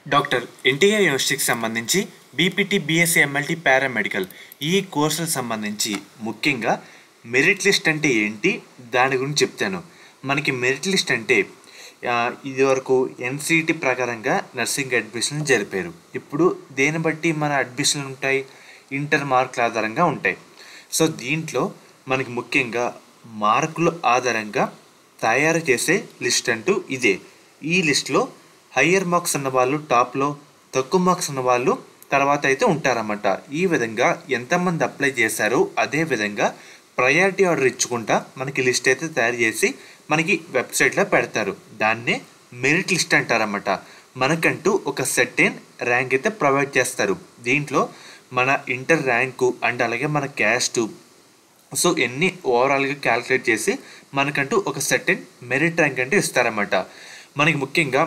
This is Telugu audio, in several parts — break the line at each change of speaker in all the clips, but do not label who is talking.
డాక్టర్ ఎన్టీఆర్ యూనివర్సిటీకి సంబంధించి బీపీటీ, బీఎస్సీ, ఎంఎల్టీ, పారామెడికల్ ఈ కోర్సులకు సంబంధించి ముఖ్యంగా మెరిట్ లిస్ట్ అంటే ఏంటి దాని గురించి చెప్తాను. మనకి మెరిట్ లిస్ట్ అంటే ఇదివరకు ఎన్సీటీ ప్రకారంగా నర్సింగ్ అడ్మిషన్ జరిపారు. ఇప్పుడు దేన్ని బట్టి మన అడ్మిషన్లు ఉంటాయి? ఇంటర్ మార్కుల ఆధారంగా ఉంటాయి. సో దీంట్లో మనకి ముఖ్యంగా మార్కుల ఆధారంగా తయారు చేసే లిస్ట్ అంటూ ఇదే. ఈ లిస్ట్లో హయ్యర్ మార్క్స్ ఉన్న వాళ్ళు టాప్లో, తక్కువ మార్క్స్ ఉన్న వాళ్ళు తర్వాత అయితే ఉంటారన్నమాట. ఈ విధంగా ఎంతమంది అప్లై చేశారో అదే విధంగా ప్రయారిటీ ఆర్డర్ ఇచ్చుకుంటా మనకి లిస్ట్ అయితే తయారు చేసి మనకి వెబ్సైట్లో పెడతారు. దాన్నే మెరిట్ లిస్ట్ అంటారన్నమాట. మనకంటూ ఒక సర్టెన్ ర్యాంక్ అయితే ప్రొవైడ్ చేస్తారు. దీంట్లో మన ఇంటర్ ర్యాంకు అండ్ అలాగే మన క్యాస్టు సో ఎన్ని ఓవరాల్గా క్యాలిక్యులేట్ చేసి మనకంటూ ఒక సర్టెన్ మెరిట్ ర్యాంక్ అంటే ఇస్తారన్నమాట. మనకి ముఖ్యంగా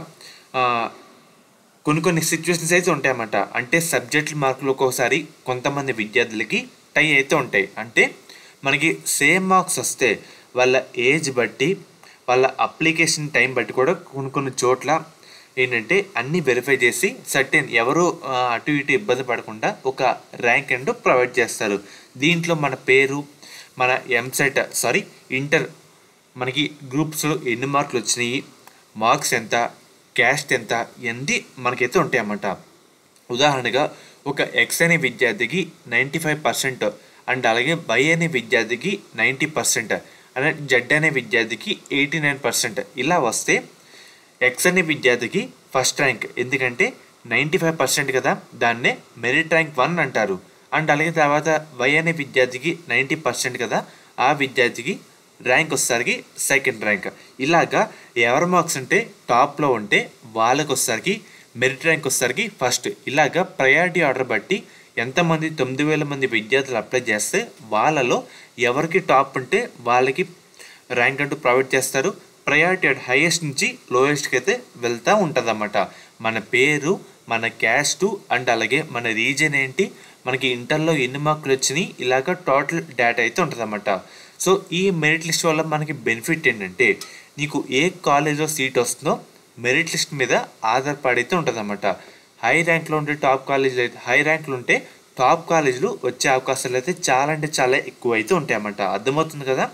కొన్ని సిచ్యువేషన్స్ అయితే ఉంటాయన్నమాట. అంటే సబ్జెక్టుల మార్కులు ఒక్కోసారి కొంతమంది విద్యార్థులకి టై అయితే ఉంటాయి. అంటే మనకి సేమ్ మార్క్స్ వస్తే వాళ్ళ ఏజ్ బట్టి, వాళ్ళ అప్లికేషన్ టైం బట్టి కూడా కొన్ని చోట్ల ఏంటంటే అన్నీ వెరిఫై చేసి సర్టెన్ ఎవరు అటు ఇటు ఇబ్బంది పడకుండా ఒక ర్యాంక్ అంటూ ప్రొవైడ్ చేస్తారు. దీంట్లో మన పేరు, మన ఇంటర్ మనకి గ్రూప్స్లో ఎన్ని మార్కులు వచ్చినాయి, మార్క్స్ ఎంత, క్యాస్ట్ ఎంత, ఎన్ని మనకైతే ఉంటాయన్నమాట. ఉదాహరణగా ఒక ఎక్స్ అనే విద్యార్థికి 95% అండ్ అలాగే వై అనే విద్యార్థికి 90% అనే జెడ్ అనే విద్యార్థికి 89% ఇలా వస్తే ఎక్స్ అనే విద్యార్థికి ఫస్ట్ ర్యాంక్, ఎందుకంటే 95% కదా, దాన్నే మెరిట్ ర్యాంక్ 1 అంటారు. అండ్ అలాగే తర్వాత వై అనే విద్యార్థికి 90% కదా, ఆ విద్యార్థికి ర్యాంక్ వచ్చేసరికి సెకండ్ ర్యాంక్. ఇలాగా ఎవరి మార్క్స్ ఉంటే టాప్లో ఉంటే వాళ్ళకి వచ్చేసరికి మెరిట్ ర్యాంక్ వచ్చేసరికి ఫస్ట్. ఇలాగా ప్రయారిటీ ఆర్డర్ బట్టి ఎంతమంది 9,000 మంది విద్యార్థులు అప్లై చేస్తే వాళ్ళలో ఎవరికి టాప్ ఉంటే వాళ్ళకి ర్యాంక్ అంటూ ప్రొవైడ్ చేస్తారు. ప్రయారిటీ హైయెస్ట్ నుంచి లోయెస్ట్కి అయితే వెళ్తూ ఉంటుందన్నమాట. మన పేరు, మన క్యాస్టు అండ్ అలాగే మన రీజన్ ఏంటి, మనకి ఇంటర్లో ఎన్ని మార్కులు వచ్చినాయి, ఇలాగ టోటల్ డేటా అయితే ఉంటుందన్నమాట. సో ఈ మెరిట్ లిస్ట్ వల్ల మనకి బెనిఫిట్ ఏంటంటే నీకు ఏ కాలేజ్లో సీట్ వస్తుందో మెరిట్ లిస్ట్ మీద ఆధారపడైతే ఉంటుందన్నమాట. హై ర్యాంక్లో ఉంటే టాప్ కాలేజీలు అయితే హై ర్యాంకులు ఉంటే టాప్ కాలేజీలు వచ్చే అవకాశాలు అయితే చాలా అంటే చాలా ఎక్కువ అయితే ఉంటాయన్నమాట. అర్థమవుతుంది కదా.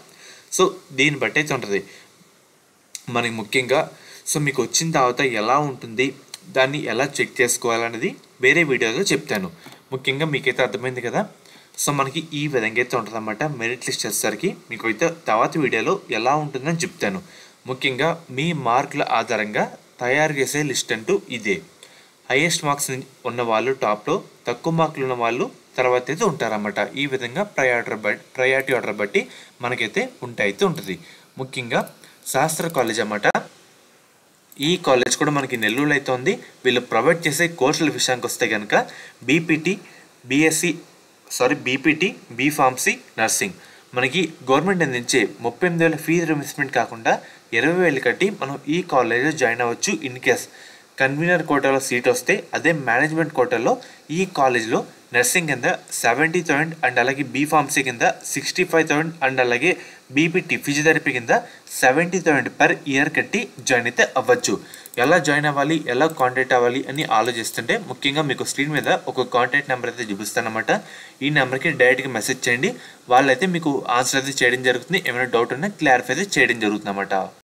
సో దీన్ని బట్టి అయితే ఉంటుంది మనకి ముఖ్యంగా. సో మీకు వచ్చిన తర్వాత ఎలా ఉంటుంది, దాన్ని ఎలా చెక్ చేసుకోవాలనేది వేరే వీడియోలో చెప్తాను. ముఖ్యంగా మీకైతే అర్థమైంది కదా. సో మనకి ఈ విధంగా అయితే ఉంటుంది అన్నమాట. మెరిట్ లిస్ట్ వచ్చేసరికి మీకు అయితే తర్వాత వీడియోలో ఎలా ఉంటుందని చెప్తాను. ముఖ్యంగా మీ మార్కుల ఆధారంగా తయారు చేసే లిస్ట్ అంటూ ఇదే. హైయెస్ట్ మార్క్స్ ఉన్న టాప్లో, తక్కువ మార్కులు ఉన్న వాళ్ళు తర్వాత అయితే ఉంటారన్నమాట. ఈ విధంగా ప్రయారిటీ ఆర్డర్ బట్టి మనకైతే ఉంటుంది. ముఖ్యంగా శాస్త్ర కాలేజ్ అన్నమాట. ఈ కాలేజ్ కూడా మనకి నెల్లూరులో అయితే ఉంది. వీళ్ళు ప్రొవైడ్ చేసే కోర్సుల విషయానికి వస్తే కనుక బీపీటీ, బీఫార్మసీ, నర్సింగ్ మనకి గవర్నమెంట్ అందించే 38,000 ఫీజు రియంబర్స్మెంట్ కాకుండా 20,000 కట్టి మనం ఈ కాలేజ్లో జాయిన్ అవ్వచ్చు. ఇన్ కేస్ కన్వీనర్ కోటాలో సీట్ వస్తే, అదే మేనేజ్మెంట్ కోటాలో ఈ కాలేజ్లో నర్సింగ్ కింద 70,000 అండ్ అలాగే బీఫార్మసీ కింద 65,000 అండ్ అలాగే బీపీటీ ఫిజియోథెరపీ కింద 70,000 పర్ ఇయర్ కట్టి జాయిన్ అయితే అవ్వచ్చు. ఎలా జాయిన్ అవ్వాలి, ఎలా కాంటాక్ట్ అవ్వాలి అని ఆలోచిస్తుంటే ముఖ్యంగా మీకు స్క్రీన్ మీద ఒక కాంటాక్ట్ నెంబర్ అయితే చూపిస్తానమాట. ఈ నెంబర్కి డైరెక్ట్గా మెసేజ్ చేయండి. వాళ్ళైతే మీకు ఆన్సర్ అయితే చేయడం జరుగుతుంది. ఏమైనా డౌట్ ఉన్నా క్లారిఫై అయితే చేయడం జరుగుతుంది అన్నమాట.